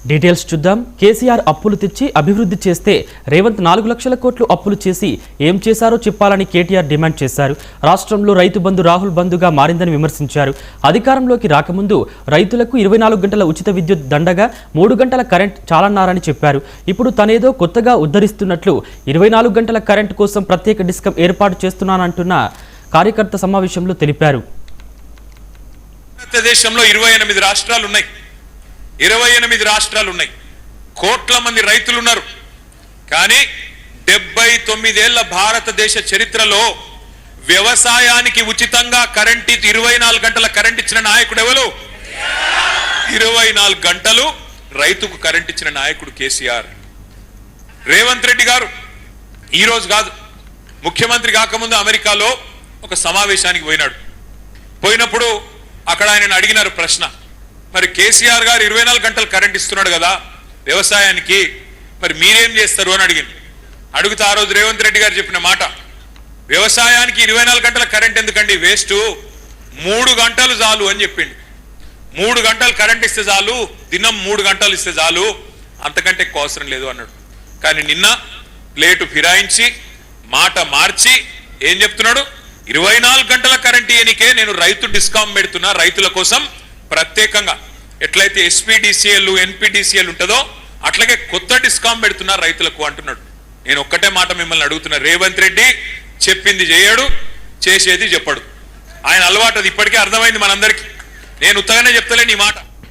Details చూద్దాం. కేసీఆర్ అప్పులు తెచ్చి అభివృద్ధి చేస్తే రేవంత్ 4 లక్షల కోట్లు అప్పులు చేసి ఏం చేశారో చెప్పాలని కేటీఆర్ డిమాండ్ చేశారు. రాష్ట్రంలో రైతు బంధు రాహుల్ బంధుగా మారిందని విమర్శించారు. అధికారంలోకి రాకముందు రైతులకు 24 గంటల ఉచిత విద్యుత్ దండగా 3 గంటల కరెంట్ చాలన్నారని చెప్పారు. ఇప్పుడు తనేదో కొత్తగా ఉద్ధరిస్తున్నట్లు 24 గంటల కరెంట్ కోసం ప్రత్యేక డిస్కం ఏర్పాటు చేస్తున్నానంటున్న కార్యకర్త సమావేశంలో తెలిపారు. భారతదేశంలో 28 రాష్ట్రాలు ఉన్నాయి. 28 రాష్ట్రాలు ఉన్నాయి. కోట్ల మంది రైతులు ఉన్నారు. కానీ 79 ఏళ్ల భారతదేశ చరిత్రలో వ్యవసాయానికి ఉచితంగా కరెంట్ 24 గంటల కరెంట్ ఇచ్చిన నాయకుడు ఎవరు? 24 గంటలు రైతుకు కరెంట్ ఇచ్చిన నాయకుడు కేసీఆర్. రేవంత్ రెడ్డి గారు ఈ రోజు కాదు, ముఖ్యమంత్రి కాకముందు అమెరికాలో ఒక సమావేశానికి పోయినప్పుడు అక్కడ ఆయన అడిగినారు ప్రశ్న, మరి కేసీఆర్ గారు 24 గంటలు కరెంట్ ఇస్తున్నాడు కదా వ్యవసాయానికి, మరి మీరేం చేస్తారు అని అడిగితే ఆ రోజు రేవంత్ రెడ్డి గారు చెప్పిన మాట, వ్యవసాయానికి 24 గంటల కరెంట్ ఎందుకండి, వేస్ట్, 3 గంటలు చాలు అని చెప్పిండు. 3 గంటలు కరెంట్ ఇస్తే చాలు, దినం 3 గంటలు ఇస్తే చాలు, అంతకంటే ఎక్కువ అవసరం లేదు అన్నాడు. కానీ నిన్న ప్లేటు ఫిరాయించి మాట మార్చి ఏం చెప్తున్నాడు, 24 గంటల కరెంట్ ఇయనికే నేను రైతు డిస్కౌంట్ పెడుతున్నా, రైతుల కోసం ప్రత్యేకంగా ఎట్లయితే ఎస్పీడీసీఎల్ ఎన్పీడీసీఎల్ ఉంటుందో అట్లాగే కొత్త డిస్కౌంట్ పెడుతున్నా రైతులకు అంటున్నాడు. నేను ఒక్కటే మాట మిమ్మల్ని అడుగుతున్నా, రేవంత్ రెడ్డి చెప్పింది చేయడు, చేసేది చెప్పడు. ఆయన అలవాటు అది ఇప్పటికే అర్థమైంది మనందరికీ. నేను ఉత్తగానే చెప్తలేను ఈ మాట.